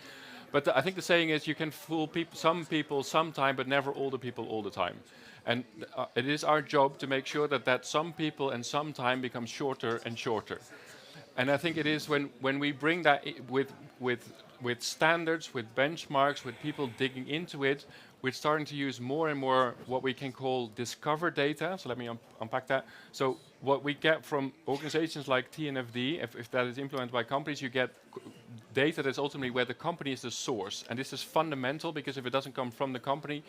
But I think the saying is, you can fool some people sometime, but never all the people all the time. And it is our job to make sure that some people and some time becomes shorter and shorter. And I think it is when we bring that with standards, with benchmarks, with people digging into it, we're starting to use more and more what we can call discover data. So let me unpack that. So what we get from organizations like TNFD, if that is implemented by companies, you get data that's ultimately where the company is the source. And this is fundamental, because if it doesn't come from the company,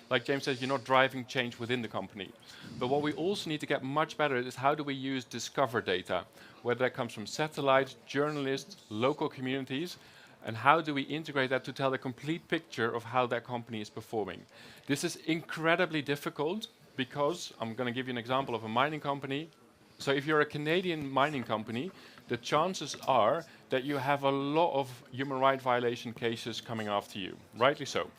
like James says, you're not driving change within the company. But what we also need to get much better at is how do we use discover data, whether that comes from satellites, journalists, local communities, and how do we integrate that to tell the complete picture of how that company is performing. This is incredibly difficult because, I'm going to give you an example of a mining company. So if you're a Canadian mining company, the chances are that you have a lot of human rights violation cases coming after you, rightly so.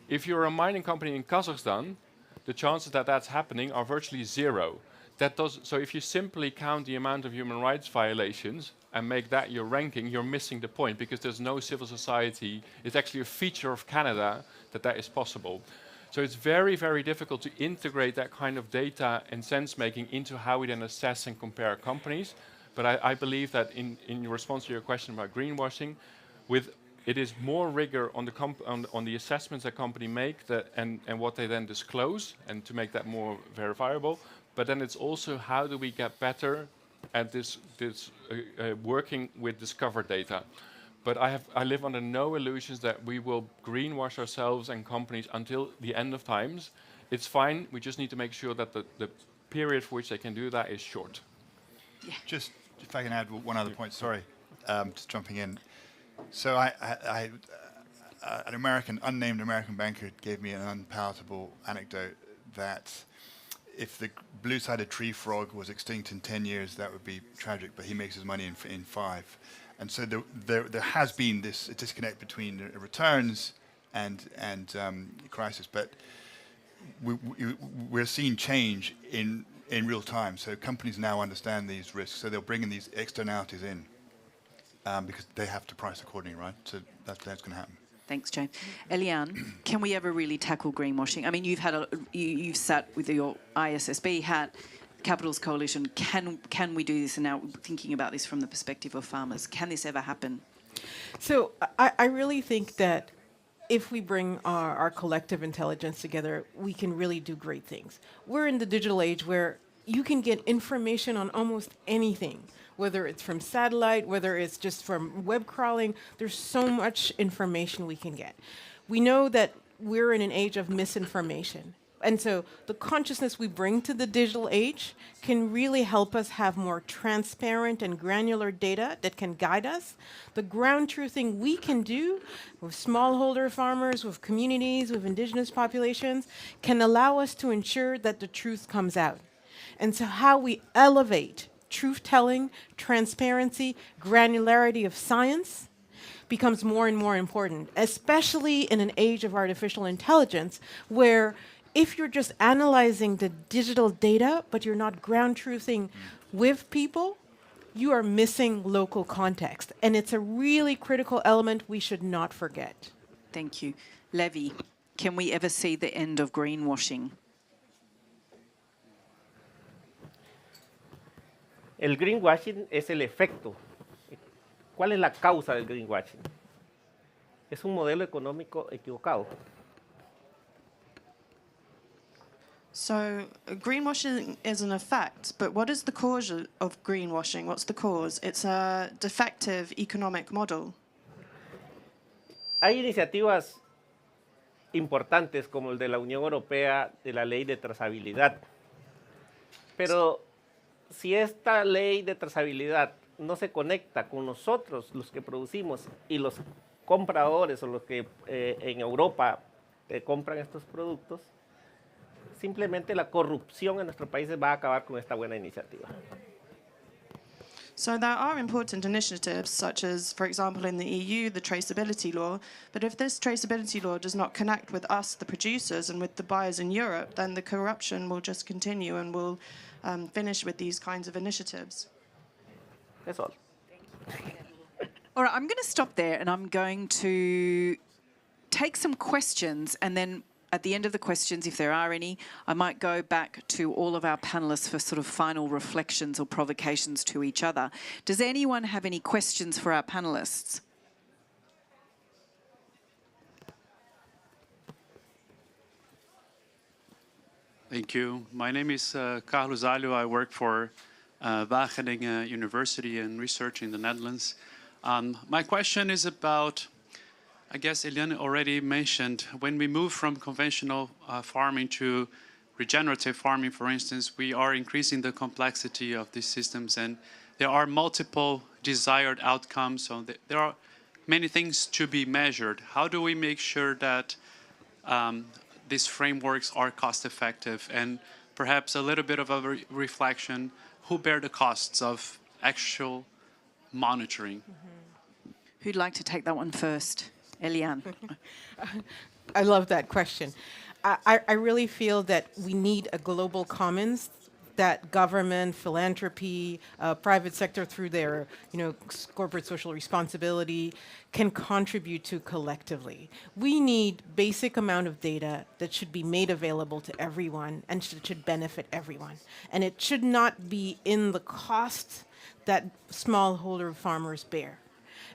If you're a mining company in Kazakhstan, the chances that that's happening are virtually zero. So if you simply count the amount of human rights violations and make that your ranking, you're missing the point, because there's no civil society. It's actually a feature of Canada that is possible. So it's very, very difficult to integrate that kind of data and sense making into how we then assess and compare companies. But I believe that in response to your question about greenwashing, it is more rigor on the assessments that company make and what they then disclose, and to make that more verifiable. But then it's also how do we get better at this working with discover data. But I live under no illusions that we will greenwash ourselves and companies until the end of times. It's fine. We just need to make sure that the period for which they can do that is short. Yeah. Just if I can add one other point. Sorry, just jumping in. So an unnamed American banker gave me an unpalatable anecdote that if the blue-sided tree frog was extinct in 10 years, that would be tragic, but he makes his money in 5. And so there has been this disconnect between returns and crisis, but we're seeing change in real time. So companies now understand these risks, so they'll bring in these externalities in because they have to price accordingly, right? So that's going to happen. Thanks, James. Eliane, can we ever really tackle greenwashing? I mean, you've sat with your ISSB hat, Capitals Coalition. Can we do this? And now thinking about this from the perspective of farmers, can this ever happen? So I really think that if we bring our collective intelligence together, we can really do great things. We're in the digital age where you can get information on almost anything, whether it's from satellite, whether it's just from web crawling. There's so much information we can get. We know that we're in an age of misinformation. And so the consciousness we bring to the digital age can really help us have more transparent and granular data that can guide us. The ground truthing we can do with smallholder farmers, with communities, with indigenous populations, can allow us to ensure that the truth comes out. And so how we elevate truth-telling, transparency, granularity of science becomes more and more important, especially in an age of artificial intelligence, where if you're just analyzing the digital data, but you're not ground truthing with people, you are missing local context. And it's a really critical element we should not forget. Thank you. Levi, can we ever see the end of greenwashing? El greenwashing es el efecto. ¿Cuál es la causa del greenwashing? Es un modelo económico equivocado. So greenwashing is an effect, but what is the cause of greenwashing? What's the cause? It's a defective economic model. Hay iniciativas importantes como el de la Unión Europea de la ley de trazabilidad, pero si esta ley de trazabilidad no se conecta con nosotros, los que producimos, y los compradores o los que en Europa compran estos productos, simplemente la corrupción en nuestros países va a acabar con esta buena iniciativa. So there are important initiatives, such as, for example, in the EU, the traceability law. But if this traceability law does not connect with us, the producers, and with the buyers in Europe, then the corruption will just continue and will finish with these kinds of initiatives. That's all. All right, I'm going to stop there and I'm going to take some questions and then at the end of the questions, if there are any, I might go back to all of our panellists for sort of final reflections or provocations to each other. Does anyone have any questions for our panellists? Thank you. My name is Carlos Alho. I work for Wageningen University and research in the Netherlands. My question is about, I guess Eliane already mentioned, when we move from conventional farming to regenerative farming, for instance, we are increasing the complexity of these systems, and there are multiple desired outcomes. So there are many things to be measured. How do we make sure that these frameworks are cost effective? And perhaps a little bit of a reflection, who bear the costs of actual monitoring? Who'd like to take that one first? Eliane. I love that question. I really feel that we need a global commons that government, philanthropy, private sector through their, corporate social responsibility can contribute to collectively. We need basic amount of data that should be made available to everyone and should benefit everyone. And it should not be in the cost that smallholder farmers bear.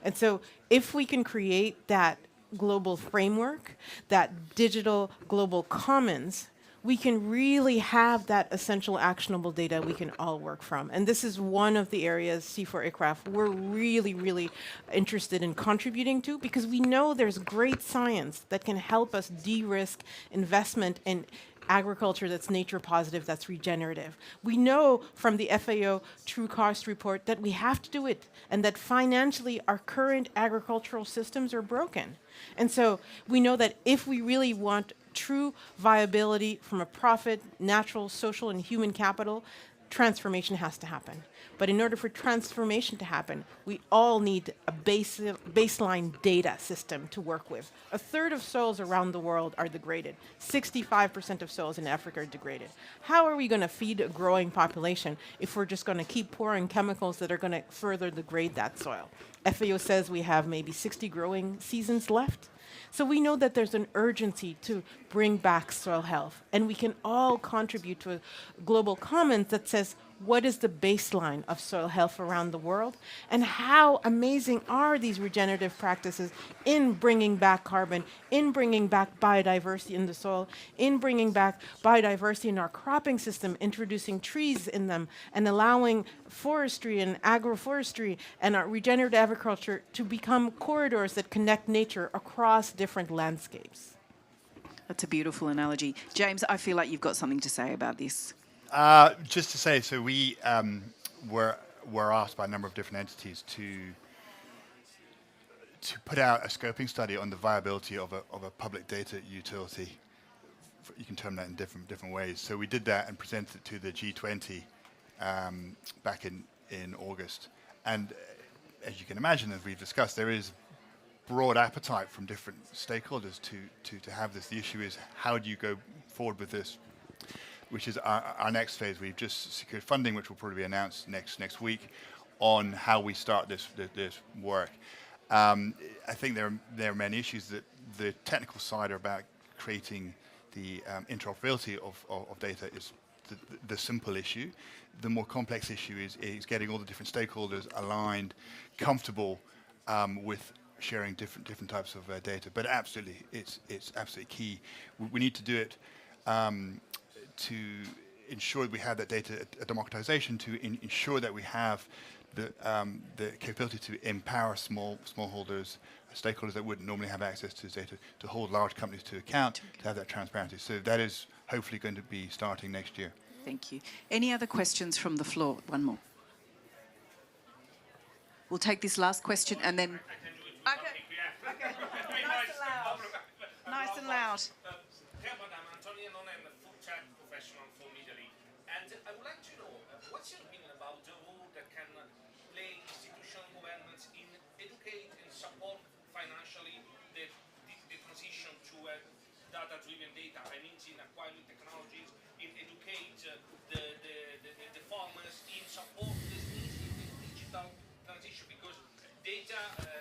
And so if we can create that global framework, that digital global commons, we can really have that essential actionable data we can all work from. And this is one of the areas C4ICRAF we're really, really interested in contributing to, because we know there's great science that can help us de-risk investment in agriculture that's nature positive, that's regenerative. We know from the FAO True Cost Report that we have to do it, and that financially our current agricultural systems are broken. And so we know that if we really want true viability from a profit, natural, social, and human capital, transformation has to happen. But in order for transformation to happen, we all need a baseline data system to work with. A third of soils around the world are degraded. 65% of soils in Africa are degraded. How are we going to feed a growing population if we're just going to keep pouring chemicals that are going to further degrade that soil? FAO says we have maybe 60 growing seasons left. So we know that there's an urgency to bring back soil health, and we can all contribute to a global commons that says, what is the baseline of soil health around the world, and how amazing are these regenerative practices in bringing back carbon, in bringing back biodiversity in the soil, in bringing back biodiversity in our cropping system, introducing trees in them, and allowing forestry and agroforestry and our regenerative agriculture to become corridors that connect nature across different landscapes. That's a beautiful analogy. James, I feel like you've got something to say about this. Just to say, so we were asked by a number of different entities to put out a scoping study on the viability of a public data utility. You can term that in different ways. So we did that and presented it to the G20 back in August. And as you can imagine, as we've discussed, there is broad appetite from different stakeholders to have this. The issue is, how do you go forward with this? Which is our next phase. We've just secured funding, which will probably be announced next week, on how we start this work. I think there are many issues. That the technical side are about creating the interoperability of data is the simple issue. The more complex issue is getting all the different stakeholders aligned, comfortable with sharing different types of data. But absolutely, it's absolutely key. We need to do it to ensure that we have that data democratization, to ensure that we have the capability to empower smallholders, stakeholders that wouldn't normally have access to this data, to hold large companies to account, to have that transparency. So that is hopefully going to be starting next year. Thank you. Any other questions from the floor? One more. We'll take this last question and then... Okay. Nice and loud. I would like to know, what's your opinion about the role that can play institutional governments in educate and support financially the transition to data-driven data? I mean, in acquiring technologies, in educate the farmers, in support this digital transition, because data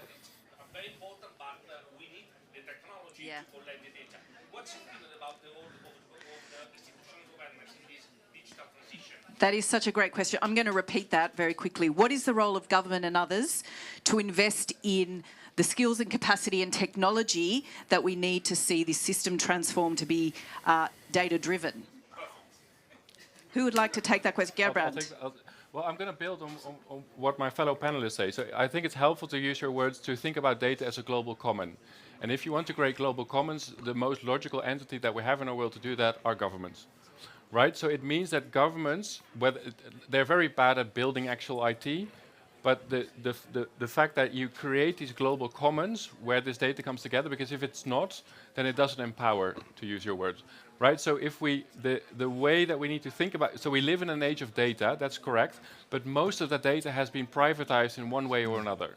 is very important, but we need the technology Yeah. to collect the data. What's your feeling about the role of the institutional governments in this digital transition? That is such a great question. I'm going to repeat that very quickly. What is the role of government and others to invest in the skills and capacity and technology that we need to see this system transform to be data-driven? Who would like to take that question? Gerbrand. Well, I'm going to build on what my fellow panelists say. So I think it's helpful to use your words to think about data as a global common. And if you want to create global commons, the most logical entity that we have in our world to do that are governments. Right? So it means that governments, they're very bad at building actual IT, but the fact that you create these global commons where this data comes together, because if it's not, then it doesn't empower, to use your words. Right? So if the way that we need to think about, so we live in an age of data, that's correct, but most of that data has been privatized in one way or another.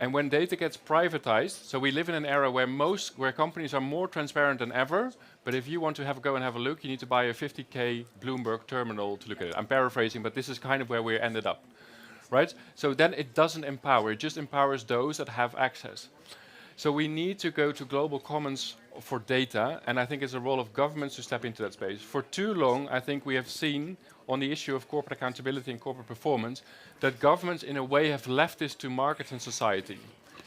And when data gets privatized, so we live in an era where companies are more transparent than ever, but if you want to go and have a look, you need to buy a 50K Bloomberg terminal to look at it. I'm paraphrasing, but this is kind of where we ended up. Right? So then it doesn't empower, it just empowers those that have access. So we need to go to global commons for data, and I think it's a role of governments to step into that space. For too long, I think we have seen on the issue of corporate accountability and corporate performance that governments in a way have left this to markets and society.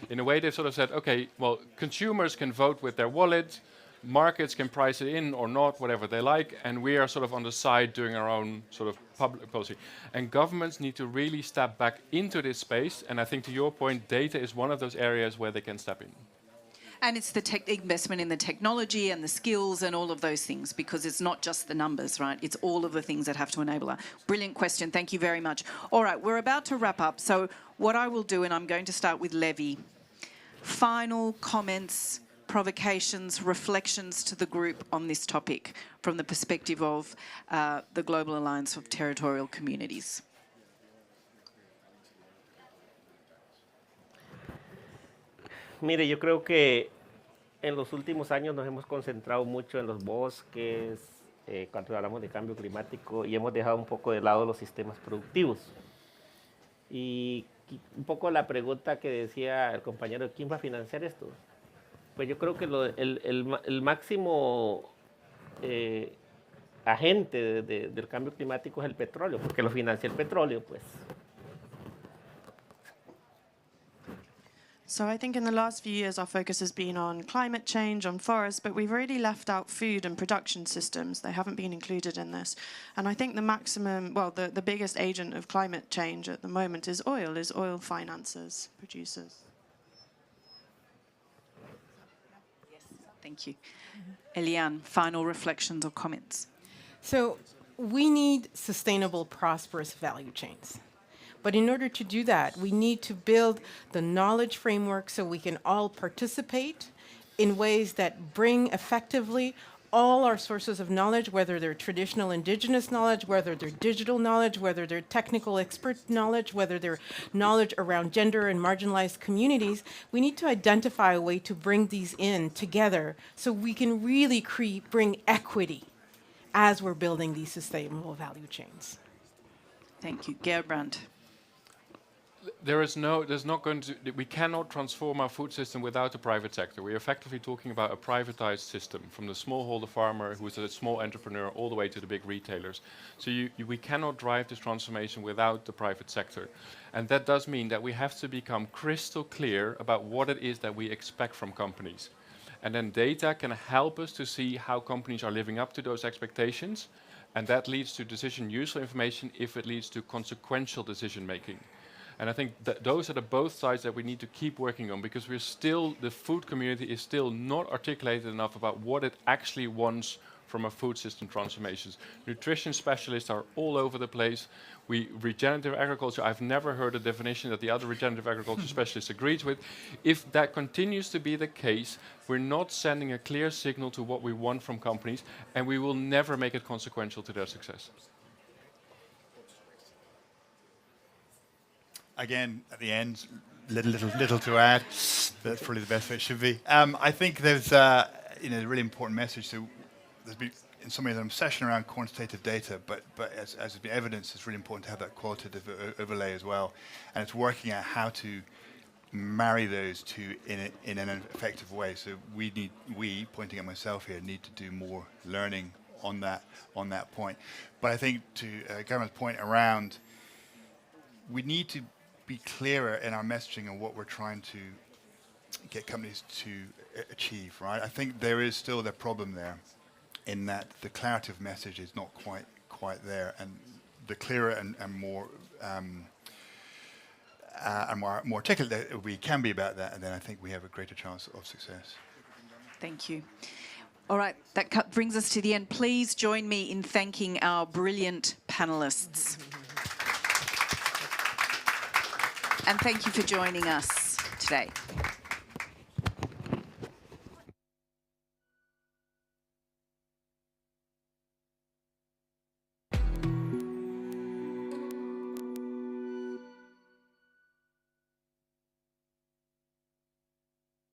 In a way they've sort of said, okay, well, consumers can vote with their wallet, markets can price it in or not, whatever they like, and we are sort of on the side doing our own sort of public policy. And governments need to really step back into this space, and I think to your point, data is one of those areas where they can step in. And it's the investment in the technology and the skills and all of those things, because it's not just the numbers, right? It's all of the things that have to enable that. Brilliant question. Thank you very much. All right, we're about to wrap up. So what I will do, and I'm going to start with Levi. Final comments, provocations, reflections to the group on this topic from the perspective of the Global Alliance of Territorial Communities. Mire, yo creo que en los últimos años nos hemos concentrado mucho en los bosques, cuando hablamos de cambio climático, y hemos dejado un poco de lado los sistemas productivos. Y un poco la pregunta que decía el compañero, ¿quién va a financiar esto? Pues yo creo que el máximo agente del cambio climático es el petróleo, porque lo financia el petróleo, pues. So I think in the last few years, our focus has been on climate change, on forests, but we've already left out food and production systems. They haven't been included in this. And I think the maximum, well, the biggest agent of climate change at the moment is oil financiers, producers. Yes, thank you. Eliane, final reflections or comments? So we need sustainable, prosperous value chains. But in order to do that, we need to build the knowledge framework so we can all participate in ways that bring effectively all our sources of knowledge, whether they're traditional indigenous knowledge, whether they're digital knowledge, whether they're technical expert knowledge, whether they're knowledge around gender and marginalized communities. We need to identify a way to bring these in together so we can really bring equity as we're building these sustainable value chains. Thank you. Gerbrand. There's not going to, we cannot transform our food system without the private sector. We're effectively talking about a privatized system, from the smallholder farmer who's a small entrepreneur all the way to the big retailers. So we cannot drive this transformation without the private sector. And that does mean that we have to become crystal clear about what it is that we expect from companies. And then data can help us to see how companies are living up to those expectations. And that leads to decision useful information if it leads to consequential decision making. And I think that those are the both sides that we need to keep working on, because the food community is still not articulated enough about what it actually wants from a food system transformations. Nutrition specialists are all over the place. Regenerative agriculture, I've never heard a definition that the other regenerative agriculture specialist agrees with. If that continues to be the case, we're not sending a clear signal to what we want from companies, and we will never make it consequential to their success. Again, at the end, little to add. That's probably the best way it should be. I think there's a really important message. So there's been, in some ways, an obsession around quantitative data, but as has been evidenced, it's really important to have that qualitative overlay as well. And it's working out how to marry those two in an effective way. So we, pointing at myself here, need to do more learning on that point. But I think to Gavin's point around, we need to be clearer in our messaging and what we're trying to get companies to achieve, right? I think there is still the problem there in that the clarity of message is not quite there, and the clearer and more articulate we can be about that, and then I think we have a greater chance of success. Thank you. All right, that brings us to the end. Please join me in thanking our brilliant panelists. And thank you for joining us today.